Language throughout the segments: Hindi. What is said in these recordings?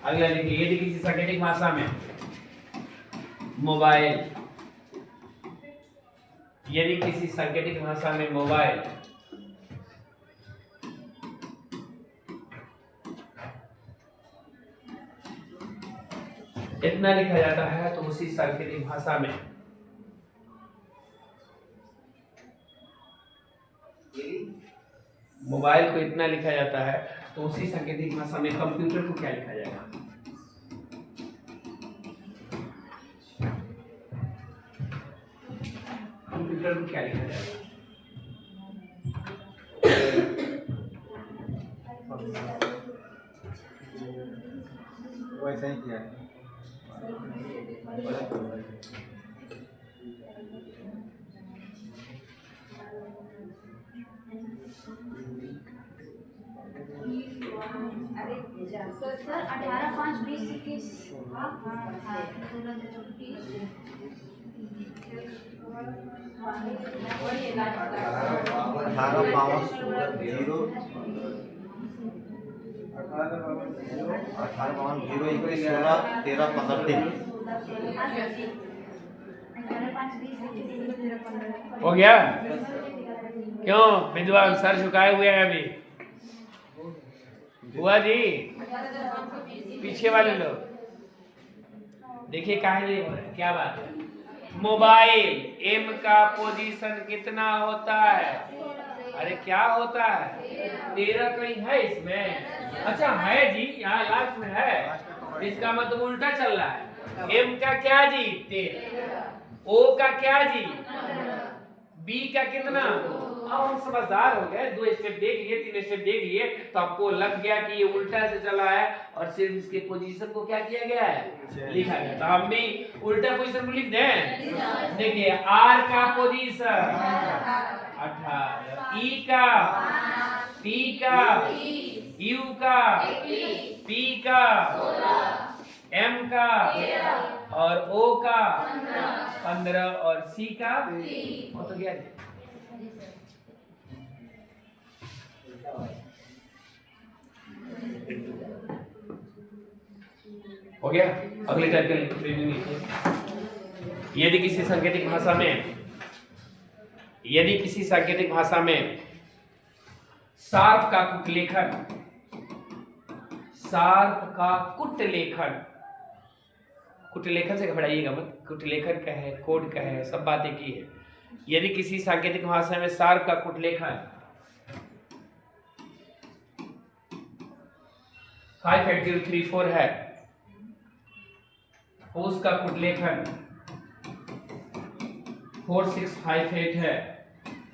अगला देखिए, यदि किसी सांकेतिक भाषा में मोबाइल, यदि किसी सांकेतिक भाषा में मोबाइल इतना लिखा जाता है तो उसी सांकेतिक भाषा में मोबाइल को इतना लिखा जाता है तो उसी सांकेतिक भाषा में कंप्यूटर को क्या लिखा जाएगा? कंप्यूटर को क्या लिखा जाएगा? वैसा ही किया है। सर 18/5/2021 हो गया? क्यों विद्वान सर झुकाए हुए हैं अभी? हुआ जी? पीछे वाले लोग देखिए काहे नहीं हो रहा है, क्या बात है? मोबाइल एम का पोजीशन कितना होता है? अरे क्या होता है? 13 कहीं है इसमें? अच्छा है जी, यहाँ लास्ट में है, इसका मतलब उल्टा चल रहा है। एम का क्या जी? 13। ओ का क्या जी? बी का कितना? अब हम समझदार हो गए, 2 स्टेप देख लिए, 3 स्टेप देख लिए, तो आपको लग गया कि ये उल्टा से चला है और सिर्फ इसके पोजीशन को क्या किया गया है? लिखा गया। तो हम भी उल्टा पोजीशन को लिख दें। देखिए आर का पोजीशन 18, ई का, टी का, यू का, पी का, एम का और ओ का 15 और सी का हो तो गया। हो गया? अगले टाइप का रीडिंग लिखिए। यदि किसी सांकेतिक भाषा में, यदि किसी सांकेतिक भाषा में सार्प का कुटलेखन, सार्प का कुटलेखन, कुटलेखन से घबराइएगा मत, कुटलेखन का है, कोड का है, सब बातें की है। यदि किसी सांकेतिक भाषा में सार्प का कुटलेखन 58034 है, उसका कुटलेखन 4658 है,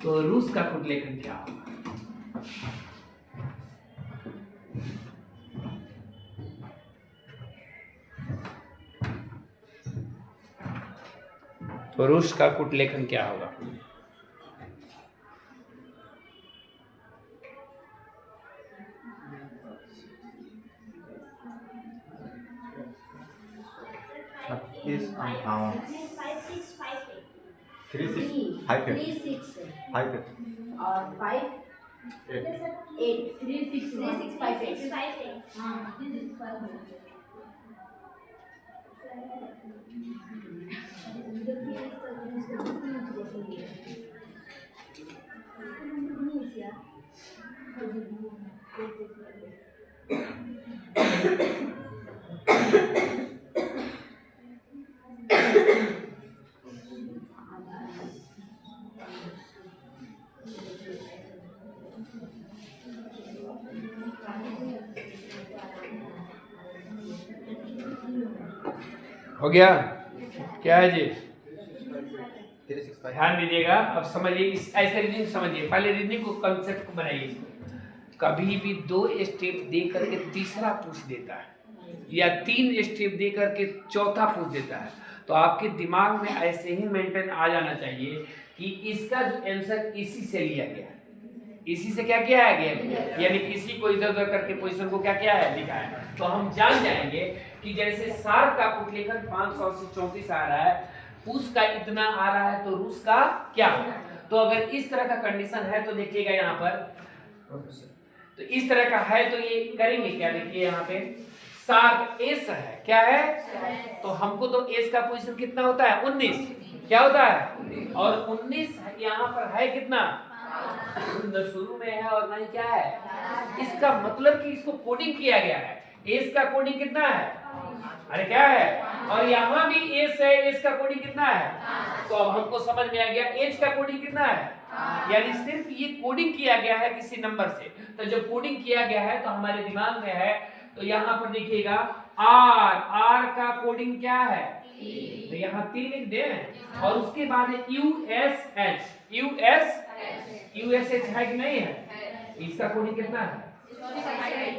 तो रूस का कुटलेखन क्या होगा? तो रूस का कुटलेखन क्या होगा? और 5 8 3658 हो गया? क्या है जी? ध्यान दीजिएगा, अब समझिए, इस ऐसे रीडिंग समझिए, पहले रीडिंग को कंसेप्ट को बनाइए। कभी भी 2 स्टेप दे करके तीसरा पूछ देता है या 3 स्टेप दे करके चौथा पूछ देता है, तो आपके दिमाग में ऐसे ही मेंटेन आ जाना चाहिए कि इसका जो आंसर इसी से लिया गया है। इसी से क्या किया है गया, यानी इसी को इधर उधर करके पोजीशन को क्या किया है, लिखा है। तो हम जान जाएंगे कि जैसे सार्प का कुटलेखन 500 से 34 आ रहा है, उसका इतना आ रहा है, तो रूस का क्या होगा? तो अगर इस तरह का कंडीशन है तो देखिएगा यहाँ पर, तो इस तरह का है तो ये करेंगे क्या? देखिए यहाँ पे शार्प एस है, क्या है? तो हमको तो एस का पोजीशन कितना होता है? 19। क्या होता है? और 19 यहाँ पर है कितना? न शुरू में है और नहीं क्या है? इसका मतलब कि इसको कोडिंग किया गया है। एस का कोडिंग कितना है? अरे क्या है? और यहाँ भी एस है, एस का कोडिंग कितना है? तो अब हमको समझ में आ गया एज का कोडिंग कितना है। यानी सिर्फ ये कोडिंग किया गया है किसी नंबर से। तो जब कोडिंग किया गया है तो हमारे दिमाग में है, तो यहाँ पर देखिएगा आर का कोडिंग क्या है? तो यहाँ 3 लिख दे और उसके बाद है यूएसएच। यूएसएच है कि नहीं है? इसका कोडिंग कितना है?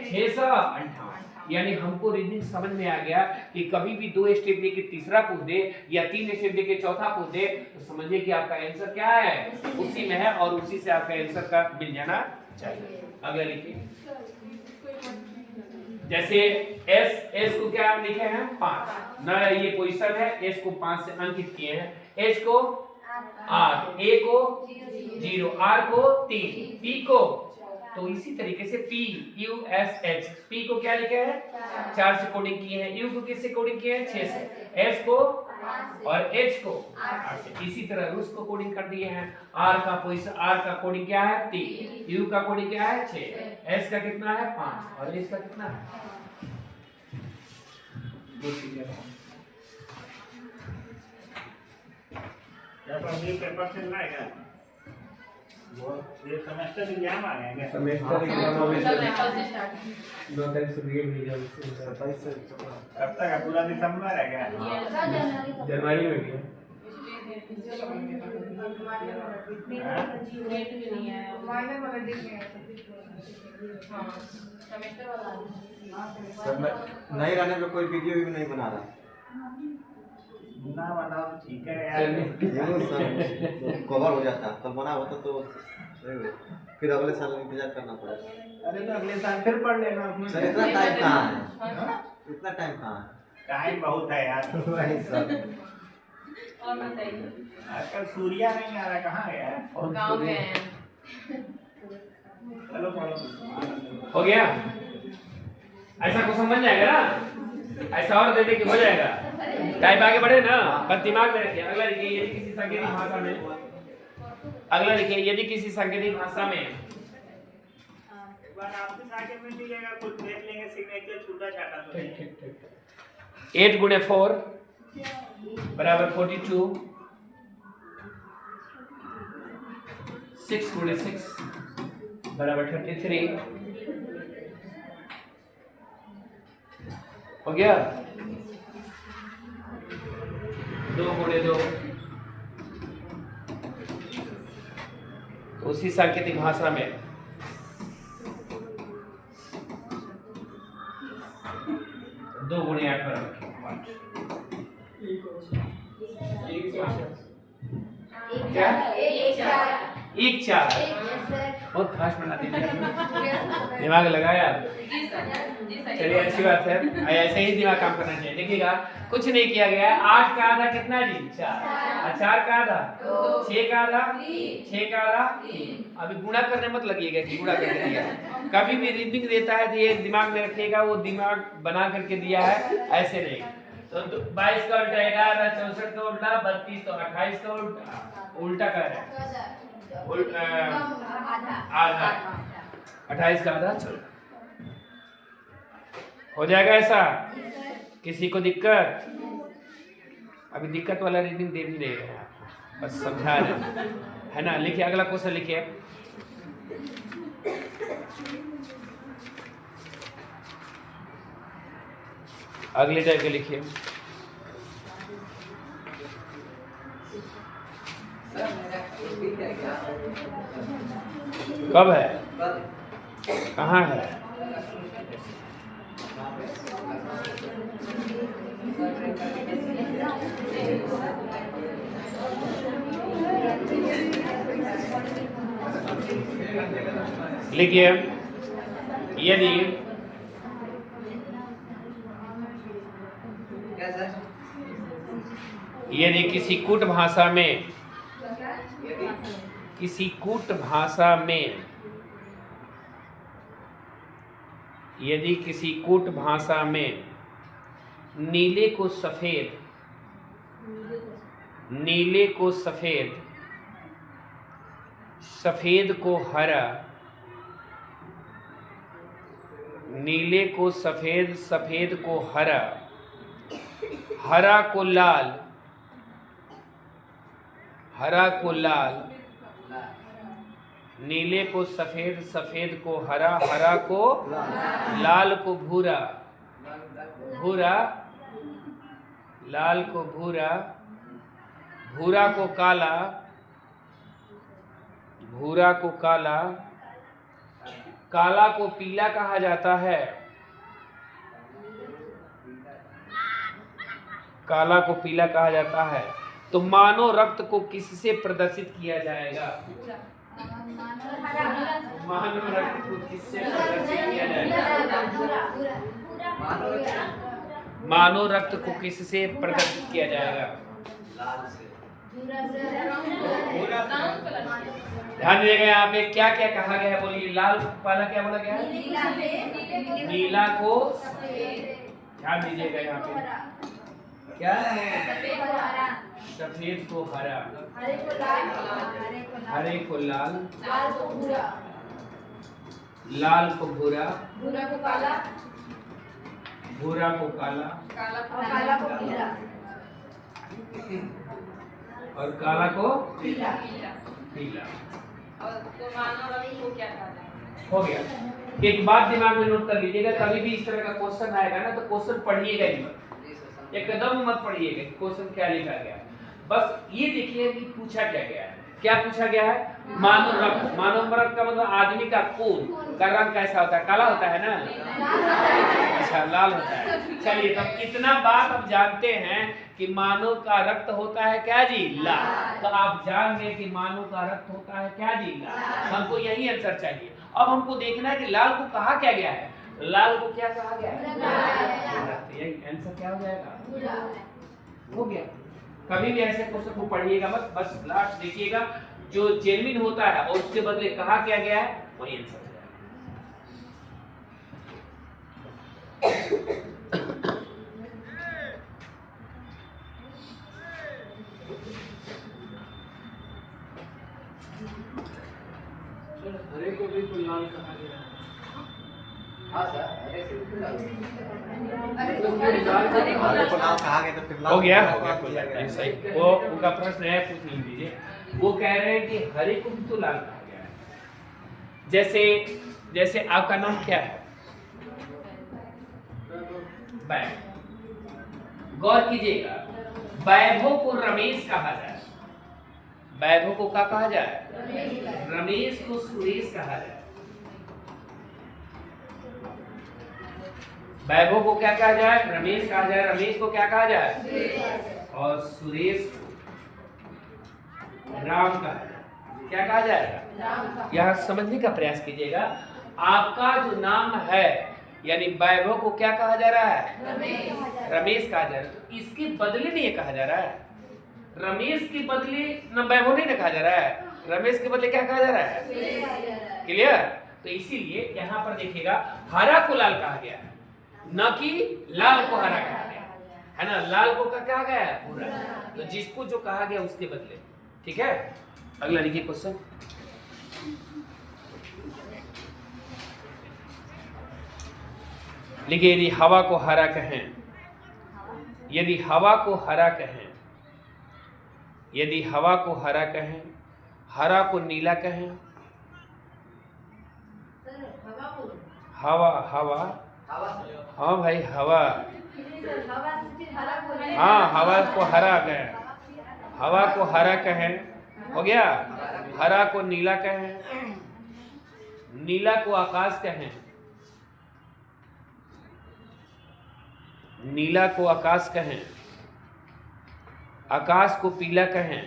658। यानी हमको रीजनिंग समझ में आ गया कि कभी भी 2 स्टेप दे के तीसरा पूछ दे या 3 स्टेप दे के चौथा पूछ दे तो समझिए कि आपका आंसर क्या है? उसी में है और उसी से आपका आंसर का मिल जाना चाहिए। अगला लिखिए, जैसे एस को क्या लिखे हैं? 5 ना, ये पोजीशन है। एस को 5 से अंकित किए हैं। एस को 8, ए को 0, आर को 3, पी को, तो इसी तरीके से P U S H, P को क्या लिखे हैं? 4 से कोडिंग किए हैं। यू को किससे कोडिंग किए हैं? 6 से। एस को और एच को 8 से। इसी तरह रूस को कोडिंग कर दिए हैं। आर का पोजीशन, आर का कोडिंग क्या है? 3, यू का कोडिंग क्या है? 6, एस का कितना है? 5 और एच का कितना है? पेपर चल रहा है क्या? वो ये सेमेस्टर एग्जाम आ गए हैं। सेमेस्टर एग्जाम अभी 2 तारीख से बिगड़ गई है। 27 से कब तक है? पूरा दिसंबर है क्या? जनवरी में भी है। नहीं रहने पे कोई वीडियो भी नहीं बना रहा। ना बनाओ ठीक है यार। कवर हो जाता, कल बना होता तो फिर अगले साल इंतजार करना पड़ेगा। अरे तो अगले साल फिर पढ़ लेना उसमें। सर इतना टाइम कहाँ है? इतना टाइम कहाँ है? टाइम बहुत है यार। वही सर। और बताइए, आजकल सूर्या नहीं आ रहा, कहाँ गया है? गाँव में हैं। चलो पढ़ो। हो गया? ऐसा कुछ समझ जाएगा ना? ऐसा और दे दे कि हो जाएगा। टाइप आगे बढ़े ना, बस दिमाग में रखिए। अगला लिखिए, यदि किसी सांकेतिक भाषा में, अगला लिखिए, यदि किसी सांकेतिक भाषा में एक बार आपसे आगे मिल लीजिएगा, कुछ देख लेंगे, सिग्नेचर छूटा छाटा तो नहीं। 8 गुणे 4 बराबर 42, 6 गुणे 6 बराबर 33। हो गया? 2 गुणे 2, तो उसी सांकेतिक भाषा में 2 गुणे 8 बराबर 5। क्या? 1 4। बहुत फास्ट बना दीजिए, दिमाग लगाया। जी सर, जी सर। चलिए अच्छी बात है, ऐसे ही दिमाग काम करना चाहिए। देखिएगा, कुछ नहीं किया गया है। 8 का आधा कितना जी? 4। 4 का आधा 6 का आधा 6 का आधा 3। अभी गुणा करने मत लगिएगा कि गुणा करके दिया। कभी भी रीडिंग देता है तो ये दिमाग में रखिएगा, वो दिमाग बना करके दिया है, ऐसे नहीं। तो 22 का उल्टा 11, 64 का उल्टा 32, तो 28 का उल्टा, उल्टा कर रहा है आधा, 28 का आधा। चलो हो जाएगा ऐसा? किसी को दिक्कत? अभी दिक्कत वाला रीडिंग दे भी नहीं रहे हैं, बस समझा रहे है ना। लिखिए, अगला क्वेश्चन लिखिए। अगले टाइप के लिखिए। कब है? कहाँ है? लिखिए, यदि किसी कूट भाषा में, यदि किसी कूट भाषा में नीले को सफेद, नीले को सफेद, सफेद को हरा, नीले को सफेद, सफेद को हरा, हरा को लाल, हरा को लाल, नीले को सफेद, सफेद को हरा, हरा को लाल को भूरा, भूरा, लाल को भूरा, भूरा को काला, भूरा को काला, काला को पीला कहा जाता है, काला को पीला कहा जाता है। तो मानव रक्त को किससे प्रदर्शित किया जाएगा? मानव रक्त को किससे प्रदर्शित किया जाएगा? मानव रक्त को किससे प्रदर्शित किया जाएगा? ध्यान दीजिएगा, यहाँ पे क्या क्या कहा गया है बोलिए। लाल पहला क्या बोला गया है? नीला को, ध्यान दीजिएगा यहाँ पे क्या है? सफेद को हरा, हरे को लाल, लाल को भूरा, भूरा को काला, और काला को पीला। और तो मानव रक्त को क्या कहते हैं? हो गया। एक बात दिमाग में नोट कर लीजिएगा, कभी भी इस तरह का क्वेश्चन आएगा ना तो क्वेश्चन पढ़िएगा ही मत, एकदम मत पढ़िएगा क्वेश्चन क्या लिखा गया। बस ये देखिए कि पूछा क्या गया है। क्या पूछा गया है? मानव रक्त। मानव रक्त का मतलब आदमी का खून का रंग कैसा होता है? काला होता है ना? अच्छा, लाल होता है। चलिए, तब इतना बात अब जानते हैं कि मानव का रक्त होता है क्या जी? लाल। तो आप जान गए कि मानव का रक्त होता है क्या जी? लाल। हमको यही आंसर चाहिए। अब हमको देखना है कि लाल को कहा क्या गया है? लाल को क्या कहा गया है? यही आंसर क्या हो जाएगा? हो गया। कभी भी ऐसे क्वेश्चन को पढ़िएगा मत, बस लास्ट देखिएगा जो जेन्युइन होता है और उसके बदले कहा क्या गया है वही आंसर हो जाएगा। हरे को भी तो लाल कहा गया। हरे को लाल कहा गया तो फिर लाल हो गया। गया। सही, वो उनका प्रश्न है, पूछ लीजिए। वो कह रहे हैं कि हरे को भी तो लाल कहा गया है। जैसे आपका नाम क्या है? वैभव। गौर कीजिएगा, वैभव को रमेश कहा जाए, वैभव को क्या कहा जाए? रमेश को सुरेश कहा जाए। वैभव को क्या कहा जाए? रमेश कहा जाए। रमेश को क्या कहा जाए? और सुरेश को राम कहा जाए। क्या कहा जाएगा? यहाँ समझने का प्रयास कीजिएगा। आपका जो नाम है यानी वैभव को क्या कहा जा रहा है? रमेश कहा जा रहा है। तो इसके बदले में ये कहा जा रहा है, रमेश के बदले न वैभव नहीं ना कहा जा रहा है, रमेश के बदले क्या कहा जा रहा है? क्लियर? तो इसीलिए यहाँ पर देखिएगा हरा को लाल कहा गया है, न कि लाल को हरा कहा गया है ना। लाल को क्या कहा गया है? भूरा। तो जिसको जो कहा गया उसके बदले। ठीक है, अगला लिखिए क्वेश्चन। लिखिए, यदि हवा को हरा कहें, यदि हवा को हरा कहें, यदि हवा को हरा कहें, हरा को नीला कहें, हवा हवा हाँ भाई हवा, हाँ हवा को हरा कहें, हवा को हरा कहें, हो गया। हरा को नीला कहें, नीला को आकाश कहें, नीला को आकाश कहें, आकाश को पीला कहें,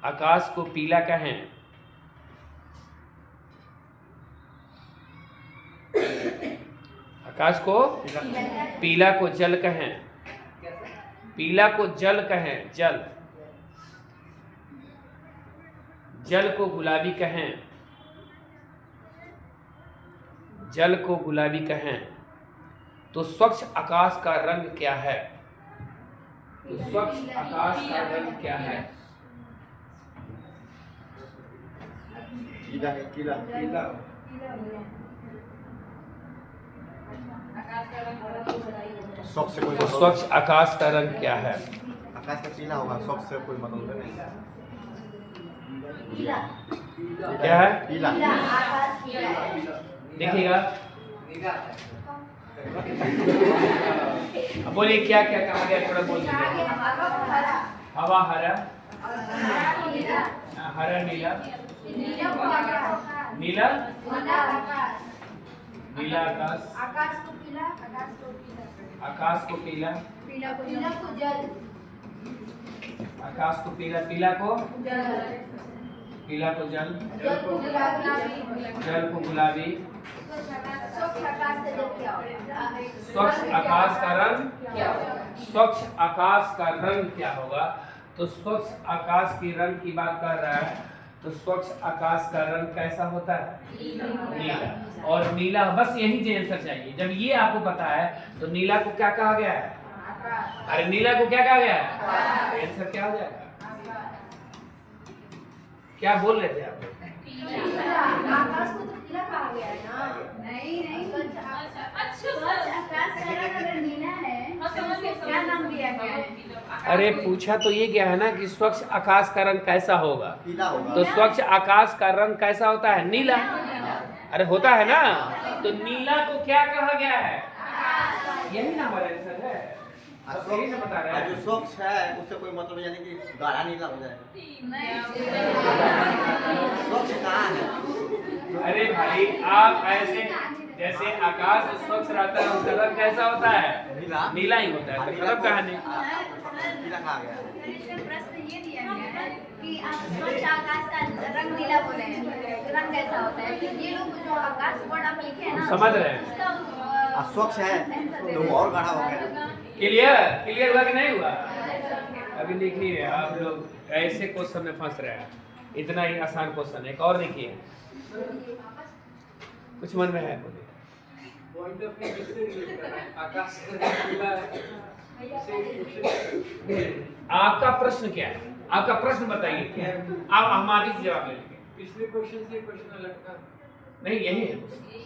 आकाश को पीला कहें, आकाश को पीला को जल कहें, पीला को जल कहें, जल, जल को गुलाबी कहें, जल को गुलाबी कहें तो स्वच्छ आकाश का रंग क्या है? तो स्वच्छ आकाश का रंग क्या है? कीला है कीला। पीला। आकाश का रंग हरा। शौक से कोई तो स्वच्छ आकाश का रंग क्या है? आकाश का पीला होगा, शौक से कोई मतलब नहीं। पीला। क्या है? पीला। पीला, आकाश पीला है। देखिएगा, अब बोलिए क्या क्या कहा गया, थोड़ा बोल दीजिए। हरा। हवा हरा, हरा नीला। हरा नीला, नीला को आकाश। नीला नीला आकाश। नीला आकाश, आकाश को पीला। आकाश को पीला। आकाश को पीला, पीला को जल। आकाश को पीला, पीला को जल। पीला को जल, जल को गुलाबी। जल को गुलाबी। स्वच्छ आकाश से जल क्या होगा? स्वच्छ आकाश का रंग क्या होगा? स्वच्छ आकाश का रंग क्या होगा? तो स्वच्छ आकाश की रंग की बात कर रहा है, तो स्वच्छ आकाश का रंग कैसा होता है? नीला। और नीला, बस यही जो आंसर चाहिए। जब ये आपको पता है तो नीला को क्या कहा गया है? अरे नीला को क्या कहा गया है? आंसर क्या हो जाएगा? क्या बोल रहे थे आप? आकाश को तो पीला कहा गया है ना? नहीं स्वच्छ आकाश का रंग अगर नीला है तो क्या नाम दिया गया है? अरे पूछा तो ये गया है ना कि स्वच्छ आकाश का रंग कैसा होगा? पीला होगा। तो स्वच्छ आकाश का रंग कैसा होता है? नीला। अरे होता है ना, तो नीला को क्या कहा गया है? यही ना हमारा आंसर है। अब यही ना बता रहे जो हैं। स्वच्छ है उससे कोई मतलब यानी कि गाढ़ा नीला हो जाए। स्वच्छ कहाँ है? अरे भाई, आप ऐसे जैसे आकाश स्वच्छ रहता है उसका रंग कैसा होता है? नीला। नीला ही होता है। तो मतलब कहा नहीं। पीला कहा गया है। सर, इसमें प्रश्न ये दिया गया है कि आप स्वच्छ आकाश का रंग नीला बोले हैं, तो रंग कैसा होता है? फिर ये लोग जो आकाश वर्ड आप लिखे हैं ना, समझ रहे हैं। उसका स्वच्छ है तो और गाढ़ा हो गया। क्लियर हुआ कि नहीं हुआ? अभी देखिए, आप लोग ऐसे क्वेश्चन में फंस रहे हैं। इतना ही आसान क्वेश्चन है। एक और देखिए, कुछ मन में है बोलिए। पॉइंट ऑफ व्यू किससे रिलेट कर रहा है? आकाश से पीला है। इसे क्वेश्चन आपका प्रश्न क्या है? आपका प्रश्न बताइए क्या है? आप हमारे से जवाब ले लेंगे। पिछले क्वेश्चन से क्वेश्चन अलग था। नहीं, यही है।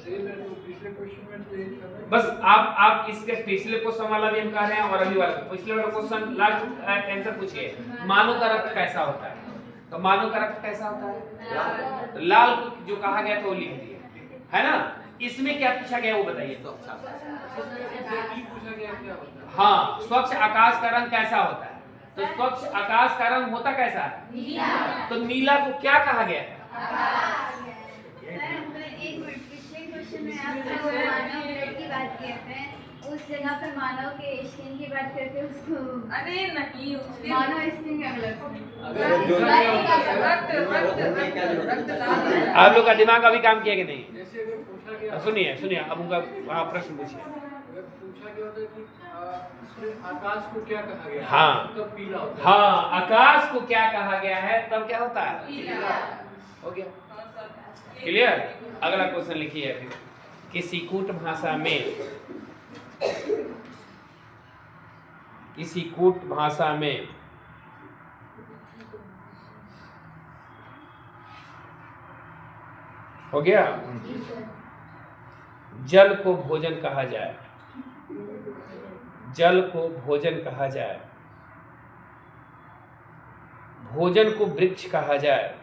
सेम है, तो पिछले क्वेश्चन में तो यही कर रहे हैं। बस आप इसके पिछले क्वेश्चन वाला भी हम कह रहे हैं और अभी वाला। पिछले वाला क्वेश्चन लास्ट आंसर पूछिए, मानव का रक्त कैसा होता है? तो मानव का रक्त कैसा होता है? तो लाल को जो कहा गया तो वो लिख दिए, है ना? इसमें क्या पूछा गया वो बताइए। एग्जैक्टली पूछा गया क्या होता है? हाँ, स्वच्छ आकाश का रंग कैसा होता है? तो स्वच्छ आकाश का रंग होता कैसा है? नीला। तो नीला को क्या कहा गया है? एक मिनट, पिछले क्वेश्चन में आप जो मानव ब्लड की बात किए थे, उस जगह पे मानव के स्किन की बात करके उसको अरे नहीं, उसके मानव स्किन का अलग से। अगर जो रक्त लाल आप लोग का दिमाग अभी काम किया कि नहीं? जैसे अगर पूछा गया सुनिए, अब उनका वहाँ प्रश्न पूछिए। अगर पूछा गया होता कि इसमें आकाश को क्या कहा गया है? हाँ। तो पीला होता है। हाँ, आकाश को क्या कहा गया है तब क्या होता है? पीला। हो गया, क्लियर। अगला क्वेश्चन लिखिए। फिर किसी कूट भाषा में, किसी कूट भाषा में हो गया, जल को भोजन कहा जाए, जल को भोजन कहा जाए, भोजन को वृक्ष कहा जाए,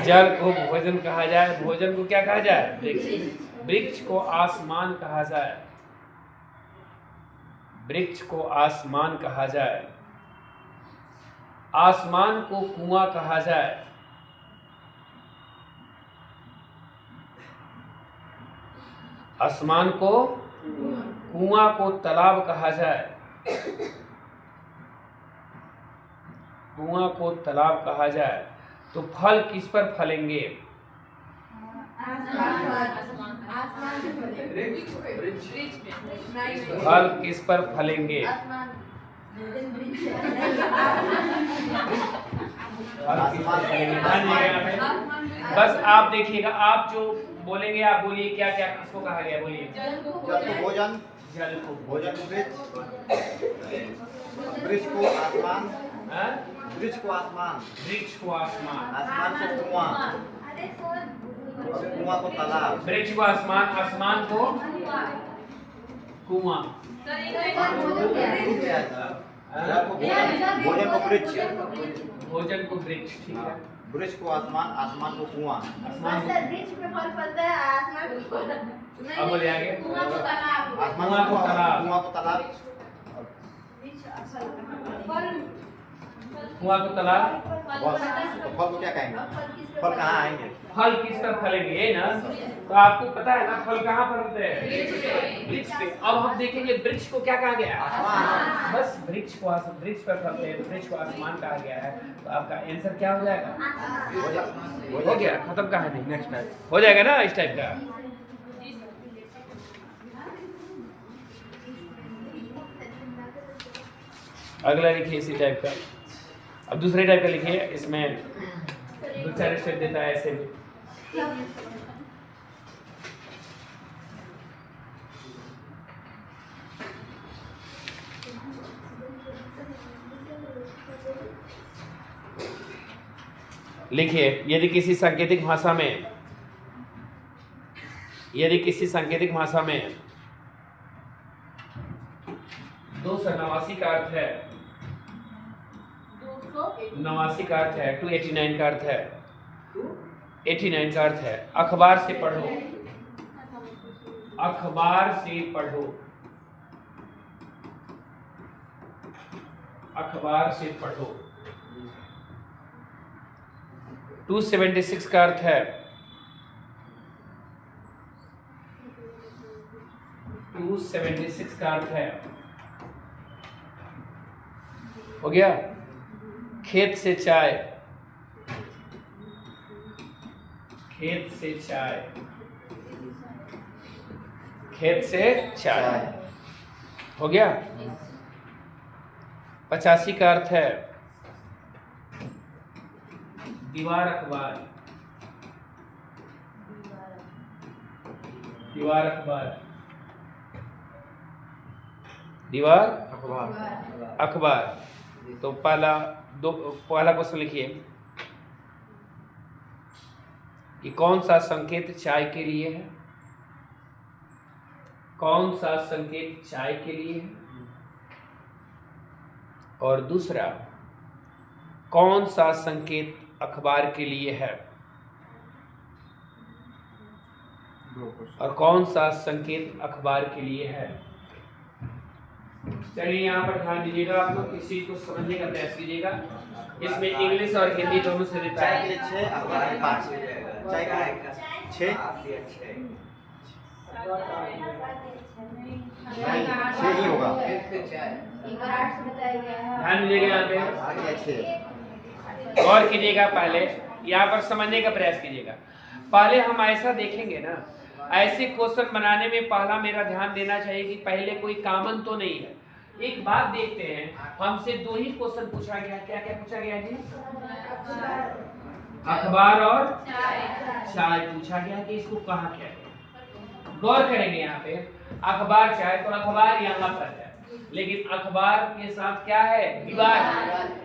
जल को भोजन कहा जाए, भोजन को क्या कहा जाए? वृक्ष। वृक्ष को आसमान कहा जाए, वृक्ष को आसमान कहा जाए, आसमान को कुआं कहा जाए, आसमान को कुआं को तालाब कहा जाए, कुआं को तालाब कहा जाए, तो फल किस पर फलेंगे? फल किस पर फलेंगे? आसमान ध्यान दीजिएगा यहाँ पे। बस आप देखिएगा, आप जो बोलेंगे आप बोलिए क्या क्या किसको कहा गया, बोलिए। जल को भोजन, जल को भोजन को वृक्ष, वृक्ष को आसमान, हाँ? वृक्ष को आसमान, वृक्ष को आसमान, आसमान को कुआं, और कुआं को तालाब, वृक्ष को आसमान, आसमान को कुआं, जल को भोजन, भोजन को वृक्ष, भोजन को वृक्ष, ठीक है। वृक्ष को आसमान, आसमान को कुआं, आसमान को, वृक्ष पे फल फलता है, आसमान को अब बोले आगे। कुआं को तालाब, आसमान कुआं को को तालाब, कुआं को तालाब, कुआं को तालाब। बस तो फल को क्या कहेंगे? फल कहाँ आएंगे? फल किस पर फलेंगे, ये ना? तो आपको पता है ना फल कहाँ फलते हैं? वृक्ष पे। अब हम देखेंगे वृक्ष को क्या कहा गया है? बस वृक्ष को वृक्ष पर फलते हैं, वृक्ष को आसमान कहा गया है। तो आपका आंसर क्या हो जाएगा? हो गया, खत्म कहानी। नेक्स्ट टाइप हो जाएगा ना इस टाइप का। अगला लिखिए इसी टाइप का। अब दूसरे टाइप का लिखिए, इसमें दो चार स्टेप देता है ऐसे भी। लिखिए, यदि किसी सांकेतिक भाषा में, यदि किसी सांकेतिक भाषा में 289 का अर्थ है, 89 का अर्थ है, 289 का अर्थ है, 89 का अर्थ है अखबार से पढ़ो, अखबार से पढ़ो, अखबार से पढ़ो। 276 का अर्थ है, 276 का अर्थ है, हो गया, खेत से चाय, खेत से चाय, खेत से चाय, हो गया। 85 का अर्थ है दीवार अखबार, दीवार अखबार, दीवार अखबार। तो पहला क्वेश्चन लिखिए कि कौन सा संकेत चाय के लिए है, कौन सा संकेत चाय के लिए है, और दूसरा कौन सा संकेत अखबार के लिए है, और कौन सा संकेत अखबार के लिए है। चलिए यहाँ पर ध्यान दीजिएगा, आप लोग इस चीज को समझने का प्रयास कीजिएगा। इसमें इंग्लिश और हिंदी दोनों से देता चाय के है। लिए 6, अखबार के 5, चाय का 6, नहीं 6 ही होगा, ध्यान दीजिएगा यहाँ पे, आगे 6। गौर कीजिएगा, पहले यहाँ पर समझने का प्रयास कीजिएगा। पहले हम ऐसा देखेंगे ना, ऐसे क्वेश्चन बनाने में पहला मेरा ध्यान देना चाहिए कि पहले कोई कॉमन तो नहीं है। एक बात देखते हैं, हमसे दो ही क्वेश्चन पूछा गया, क्या क्या पूछा गया जी? अखबार और चाय पूछा गया कि इसको कहा क्या है। गौर करेंगे यहाँ पे, अखबार चाय, तो अखबार यहाँ पर है, लेकिन अखबार के साथ क्या है? दीवार।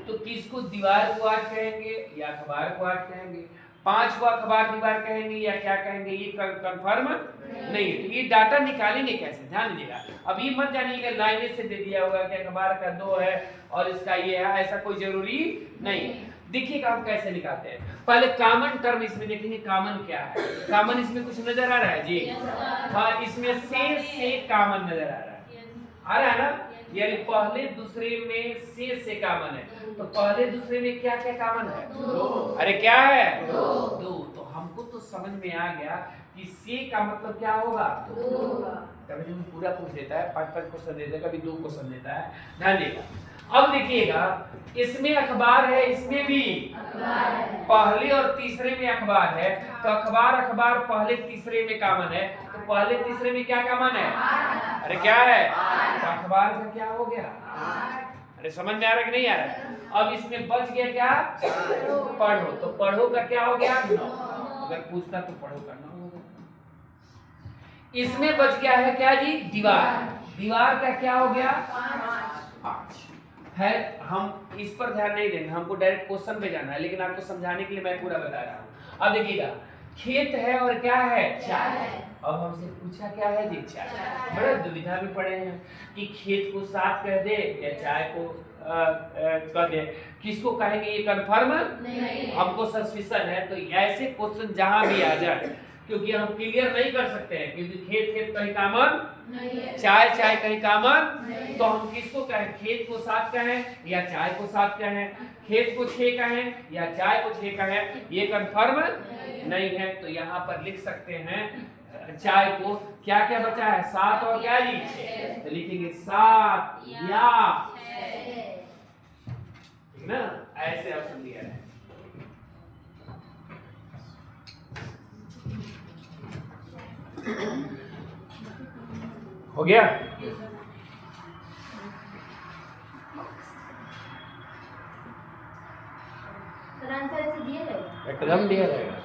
तो किसको दीवार को आज कहेंगे या अखबार को आज कहेंगे? 5 को अखबार दीवार कहेंगे या क्या कहेंगे, ये कंफर्म नहीं है। तो ये डाटा निकालेंगे कैसे, ध्यान दीजिएगा। अब ये मत जानिएगा लाइने से दे दिया होगा कि अखबार का 2 है और इसका ये है, ऐसा कोई जरूरी नहीं। देखिएगा हम कैसे निकालते हैं। पहले कॉमन टर्म इसमें देखेंगे, कॉमन क्या है। कॉमन इसमें कुछ नजर आ रहा है जी? हाँ, इसमें से कॉमन नजर आ रहा है, आ रहा है ना? यानी पहले दूसरे में से कॉमन है, तो पहले दूसरे में क्या क्या कॉमन है? 2। अरे क्या है? 2। तो हमको तो समझ में आ गया कि से का मतलब क्या होगा? 2। कभी पूरा पूछ देता है, 5-5 क्वेश्चन देता है, कभी 2 क्वेश्चन देता है, ध्यान देगा। अब देखिएगा, इसमें अखबार है, इसमें भी पहले और तीसरे में अखबार है, तो अखबार पहले तीसरे में कॉमन है, तो पहले तीसरे में क्या कॉमन है? अरे क्या है? तो अखबार का क्या हो गया? अरे समझ में आ रहा है कि नहीं आ रहा है? अब इसमें बच गया क्या? पढ़ो। तो पढ़ो का क्या हो गया? 9। अगर पूछता तो पढ़ो का 9 होगा। इसमें बच गया है क्या जी? दीवार। दीवार का क्या हो गया? 5 है। हम इस पर ध्यान नहीं देंगे, हमको डायरेक्ट क्वेश्चन पे जाना है, लेकिन आपको समझाने के लिए मैं पूरा बता रहा हूँ। अब देखिएगा, खेत है और क्या है? चाय। अब हमसे पूछा क्या है जी? चाय। बड़ा दुविधा में पड़े हैं कि खेत को 7 कह दे या चाय को कह दे। किसको कहेंगे? ये कंफर्म नहीं। हमको सस्पिशन है। तो ऐसे क्वेश्चन जहां भी आ जाए, क्योंकि हम क्लियर नहीं कर सकते हैं, क्योंकि खेत खेत कहीं कॉमन नहीं है, चाय चाय कहीं कॉमन। तो हम किसको कहें? खेत को 7 कहें या चाय को 7 कहें? खेत को 6 कहें या चाय को 6 कहें? ये कंफर्म नहीं है। तो यहाँ पर लिख सकते हैं चाय को। क्या क्या बचा है? 7 और क्या जी? 6। तो लिखेंगे 7 या 6, ठीक ना? ऐसे ऑप्शन दिया है। हो गया? सर आंसर ऐसे दिया जाएगा? एकदम दिया जाएगा।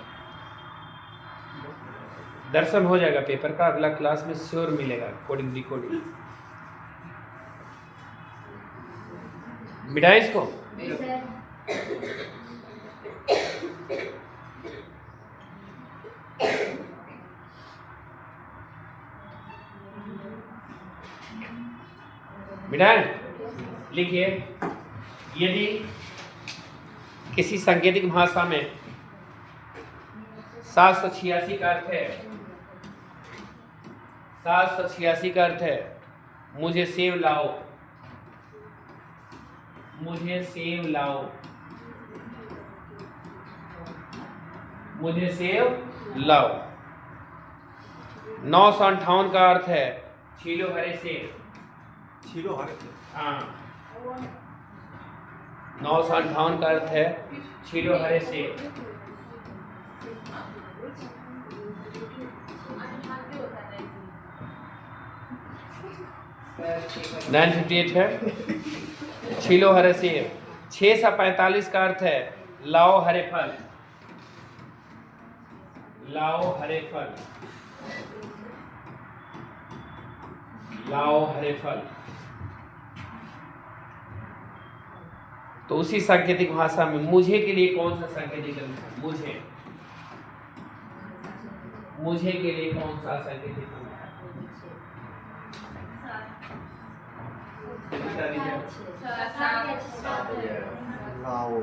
दर्शन हो जाएगा पेपर का। अगला क्लास में श्योर मिलेगा कोडिंग डिकोडिंग। मिटाए इसको। मिटाए। लिखिए, यदि किसी सांकेतिक भाषा में 786 का अर्थ है, 786 का अर्थ है मुझे सेव लाओ, मुझे सेव लाओ, मुझे सेव लाओ। 958 का अर्थ है छीलो हरे सेव। छीलो हरे से। हाँ, 958 का अर्थ है छीलो हरे सेव। 958 है छीलो हरे सेब। 645 का अर्थ है लाओ हरे फल, लाओ हरे फल, लाओ हरे फल। तो उसी सांकेतिक भाषा में मुझे के लिए कौन सा सांकेतिक है? मुझे, मुझे के लिए कौन सा सांकेतिक है? लाओ।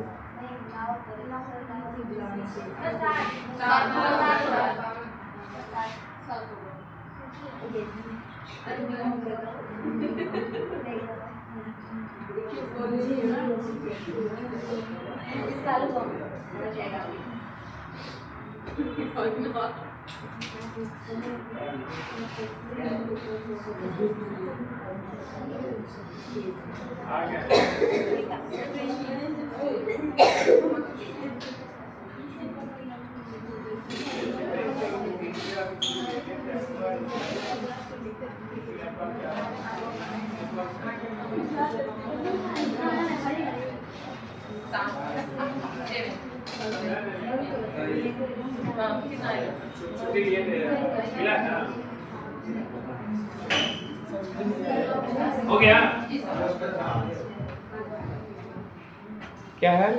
छुट्टी लिए थे, मिला था? हो गया? क्या है?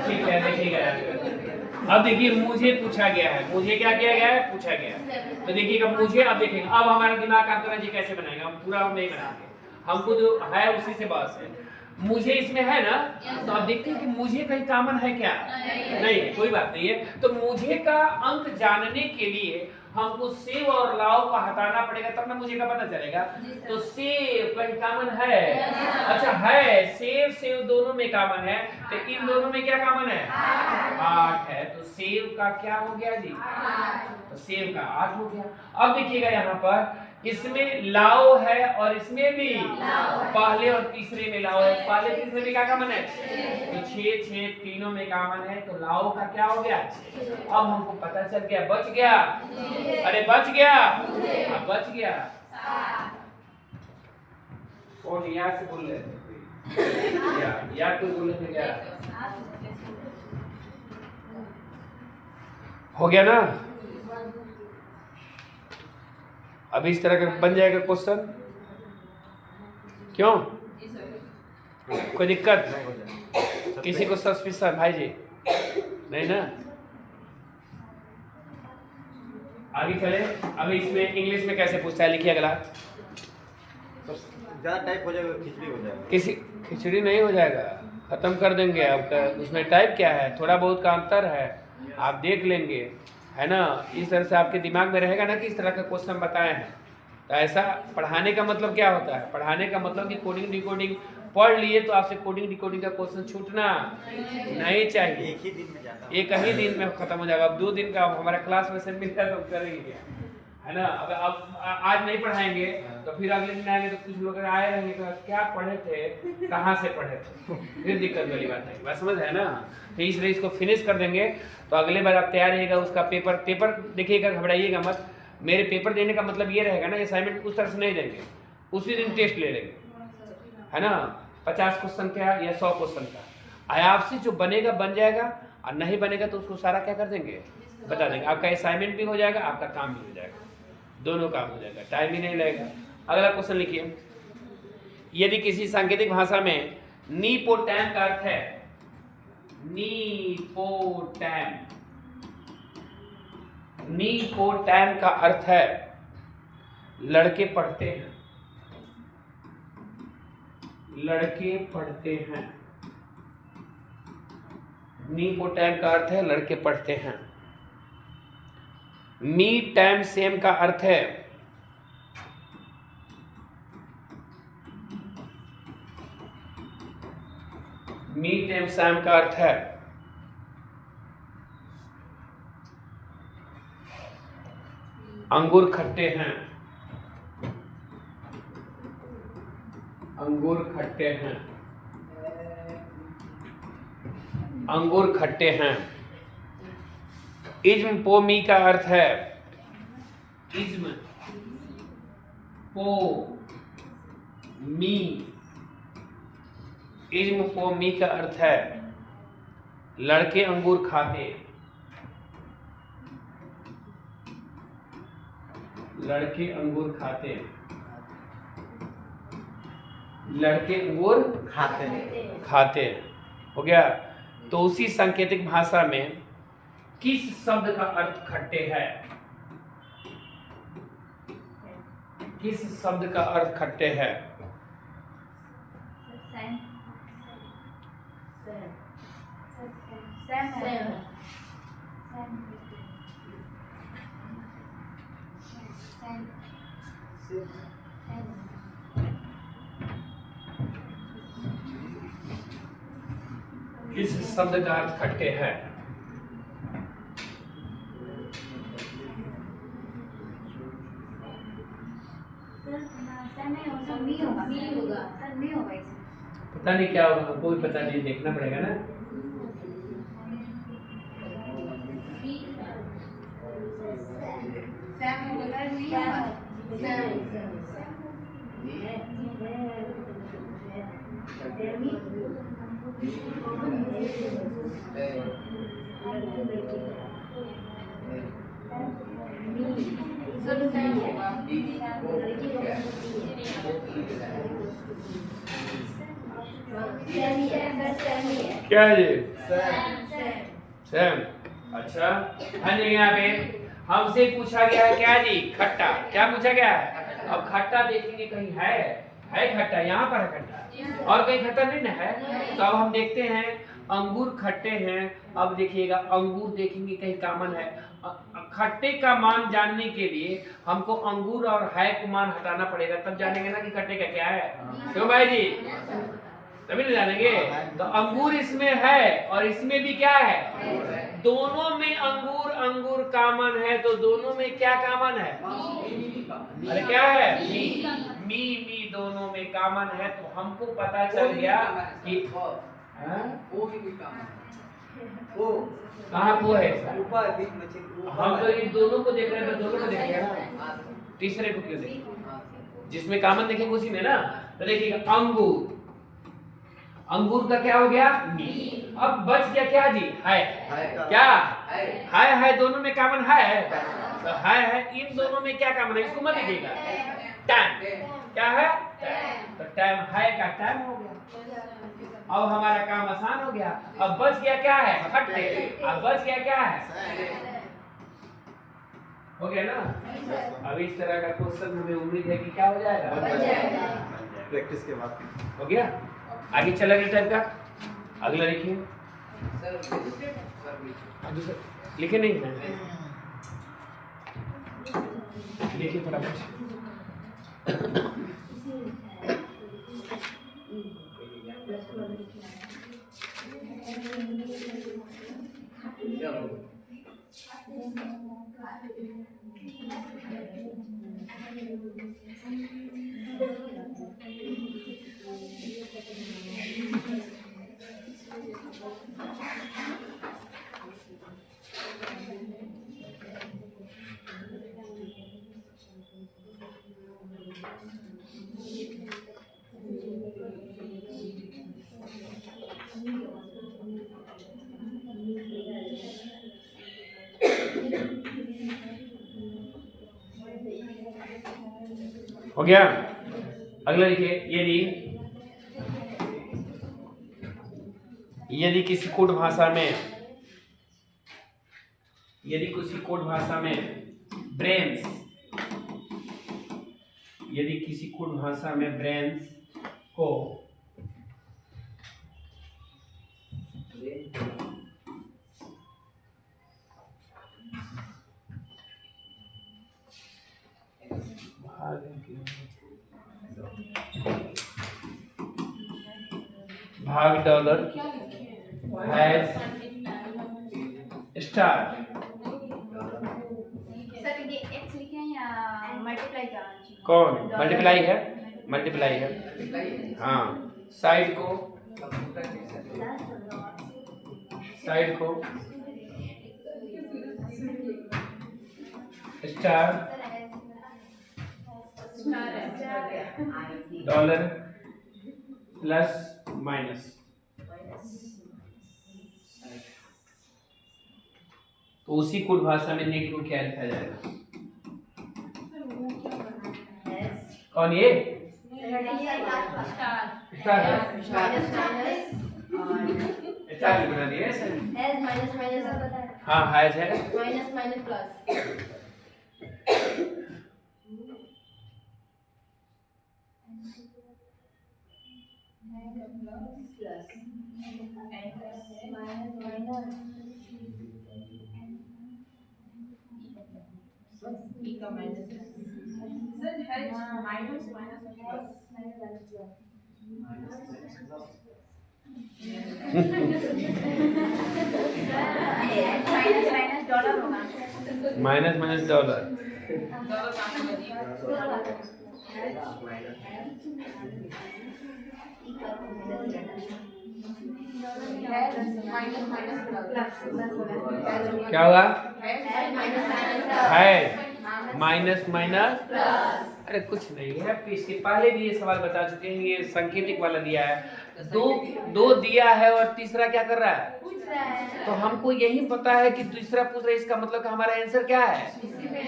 ठीक है, देखिएगा। अब देखिए मुझे पूछा गया है, मुझे क्या किया गया है? पूछा गया है। तो देखिएगा मुझे, अब देखेंगे अब हमारा दिमाग काम करना जी कैसे बनाएगा। हम पूरा नहीं बनाएंगे, हमको जो है उसी से बस है। मुझे इसमें है ना, तो आप देखते हैं कि मुझे कहीं कॉमन है क्या? नहीं, कोई बात नहीं है। तो मुझे का अंक जानने के लिए हमको सेव और लाओ का हटाना पड़ेगा, तब ना मुझे का पता चलेगा। तो सेव कहीं कॉमन है? अच्छा है, सेव सेव दोनों में कॉमन है। तो इन दोनों में क्या कॉमन है? 8 है। तो सेव का क्या हो गया जी? तो सेव का 8 हो गया। अब देखिएगा यहाँ पर इसमें लाओ है और इसमें भी पहले और तीसरे में लाओ है। पहले तीसरे में क्या कॉमन है? तो 6 6 तीनों में कॉमन है, तो लाओ का क्या हो गया? अब हमको पता चल गया, बच गया। अरे बच गया, अब बच गया। कौन यार से बोल रहे थे? यार कोई बोल रहे थे क्या? हो गया ना? अभी इस तरह का बन जाएगा क्वेश्चन। क्यों? कोई दिक्कत? किसी को सस्पिशन भाई जी? नहीं ना? आगे चले। अभी इसमें इंग्लिश में कैसे पूछता है, लिखिए अगला। ज़्यादा टाइप हो जाएगा, खिचड़ी हो जाएगा। किसी खिचड़ी नहीं हो जाएगा, खत्म कर देंगे आपका। उसमें टाइप क्या है, थोड़ा बहुत का अंतर है, आप देख लेंगे, है ना। इस तरह से आपके दिमाग में रहेगा ना कि इस तरह का क्वेश्चन बताए हैं। तो ऐसा पढ़ाने का मतलब क्या होता है? पढ़ाने का मतलब कि कोडिंग डिकोडिंग पढ़ लिए तो आपसे कोडिंग डिकोडिंग का क्वेश्चन छूटना नहीं चाहिए। एक ही दिन में जाता है। एक ही दिन में खत्म हो जाएगा। अब 2 दिन का हमारा क्लास में से मिलता है तो करेंगे, है ना। अब आज नहीं पढ़ाएंगे तो फिर अगले दिन आएंगे तो कुछ लोग आए रहेंगे तो क्या पढ़े थे, कहाँ से पढ़े थे, फिर दिक्कत वाली बात है। बात समझ है ना। तो इसलिए इसको फिनिश कर देंगे तो अगले बार आप तैयार रहिएगा। उसका पेपर देखिएगा, घबराइएगा मत। मेरे पेपर देने का मतलब ये रहेगा ना, असाइनमेंट उस तरह से नहीं देंगे, उसी दिन टेस्ट ले लेंगे, है ना। 50 क्वेश्चन का या 100 क्वेश्चन का आपसे जो बनेगा बन जाएगा, और नहीं बनेगा तो उसको सारा क्या कर देंगे, बता देंगे। आपका असाइनमेंट भी हो जाएगा, आपका काम भी हो जाएगा, दोनों काम हो जाएगा, टाइम ही नहीं लगेगा। अगला क्वेश्चन लिखिए। यदि किसी सांकेतिक भाषा में नीपोटैम का अर्थ है, नीपोटैम का अर्थ है लड़के पढ़ते हैं, लड़के पढ़ते हैं। नीपोटैम का अर्थ है लड़के पढ़ते हैं। मी टैम सेम का अर्थ है मी टैम सेम का अर्थ है अंगूर खट्टे हैं, अंगूर खट्टे हैं, अंगूर खट्टे हैं। इज्म पो मी का अर्थ है, इज्म पो मी, इज्म पो मी का अर्थ है लड़के अंगूर खाते, लड़के अंगूर खाते, लड़के अंगूर खाते। हो गया। तो उसी सांकेतिक भाषा में किस शब्द का अर्थ खट्टे है, किस शब्द का अर्थ खट्टे है? किस शब्द का अर्थ खट्टे है? पता नहीं क्या होगा, हमको भी पता नहीं, देखना पड़ेगा ना। क्या है ये? सैम। अच्छा, हाँ जी। यहाँ पे हमसे पूछा गया है क्या जी? खट्टा। क्या पूछा गया है? अब खट्टा देखेंगे कहीं है खट्टा, यहाँ पर है खट्टा, और कहीं खट्टा नहीं ना है। तो अब हम देखते हैं अंगूर खट्टे हैं। अब देखिएगा अंगूर देखेंगे कहीं कॉमन है। खट्टे का मान जानने के लिए हमको अंगूर और है को मान हटाना पड़ेगा, तब जानेंगे ना कि खट्टे का क्या है। क्यों भाई जी? तभी नहीं जानेंगे। तो अंगूर इसमें है और इसमें भी क्या है, दोनों में अंगूर अंगूर कामन है, तो दोनों में क्या कामन है, अरे क्या है, मी दोनों में कामन है। तो हमको पता चल गया कि वो भी कोई काम है। वो कहाँ वो है, ऊपर बीच में चिन्ह हम तो इन दोनों को देख रहे हैं, तो दोनों को देखेंगे ना, तीसरे को क्यों देखेंगे, जिसमें कामन देखेंगे उसी में ना। तो देखिएगा अंगूर, अंगूर का क्या हो गया, मी। अब बच गया क्या जी, है, क्या है दोनों में कामन है, तो है इन दोनों में क्या कामन है, इसको मत देखिएगा, टाइम, क्या है, तो टाइम है का टाइम हो गया। अब हमारा काम आसान हो गया। अब बच गया क्या है, खट्टे, अब बच गया क्या है, हो गया ना। अब इस तरह का क्वेश्चन हमें उम्मीद है कि क्या हो जाएगा, प्रैक्टिस के बाद हो गया। आगे चला गया टाइप का, अगला लिखिए, लिखे नहीं है, लिखिए फटाफट। हो गया, अगला लिखिए, यदि किसी कोड भाषा में, यदि किसी कोड भाषा में ब्रेन्स, यदि किसी कोड भाषा में ब्रेन्स को भाग डॉलर हैज स्टार, सर ये x लिखे हैं या मल्टीप्लाई करना चाहिए, कौन मल्टीप्लाई है, मल्टीप्लाई है, हाँ। साइड को स्टार डॉलर प्लस माइनस, तो उसी कोड भाषा में नेट को क्या लिखा जाएगा, कौन ये स्टार बना दिया, हाँ हैज है, minus plus, minus minus dollar, क्या होगा, है माइनस माइनस, अरे कुछ नहीं है, इसके पहले भी ये सवाल बता चुके हैं, ये सांकेतिक वाला दिया है, दो दिया है और तीसरा क्या कर रहा है, तो हमको यही पता है कि तीसरा पूछ रहा है, इसका मतलब कि हमारा आंसर क्या है,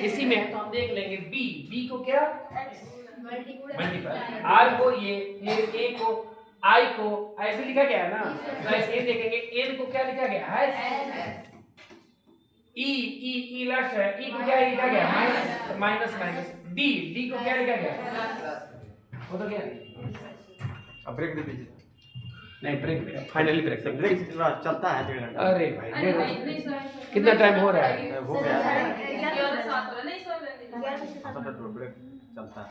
इसी में है। तो हम देख लेंगे बी को क्या मल्टीप्लाई, आर को ये, फिर ए को, आई को ऐसे लिखा गया है ना, तो ऐसे देखेंगे, एन को क्या लिखा गया है, ई लास्ट है, ई को क्या लिखा गया, माइनस माइनस, डी को क्या लिखा गया, वो तो क्या, अब ब्रेक दे दीजिए, नहीं ब्रेक, फाइनली ब्रेक चलता है 1.5 घंटा। अरे भाई कितना टाइम हो रहा है, हो गया नहीं ब्रेक चलता है।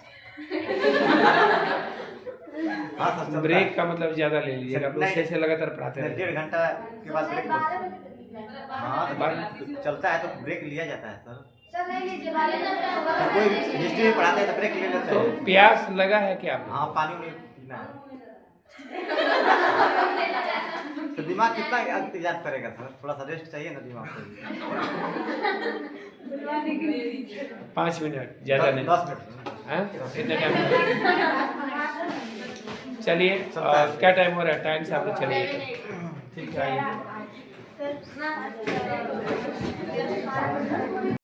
हाँ सर चलता ब्रेक है। का मतलब ज्यादा ले लीजिएगा, आप नहीं। से लगातार पढ़ाते नहीं, रहिए। 1.5 घंटा के बाद ब्रेक। 12 बजे तक निकला। हाँ तो चलता है तो ब्रेक लिया जाता है सर। सर नहीं लीजिए, 12 सर कोई हिस्ट्री में पढ़ाते हैं तो ब्रेक ले लेते तो हैं। प्यास लगा है क्या आपको? हाँ पानी उनी पीना है। तो दिमाग कितना याद करेगा सर, थोड़ा सा रेस्ट चाहिए ना दिमाग को। 5 मिनट, ज्यादा नहीं। 10 मिनट। हाँ? इतना टाइम? चलिए, क्या टाइम हो रहा है? टाइम से आप लोग चलिए। ठीक है, आइए। सर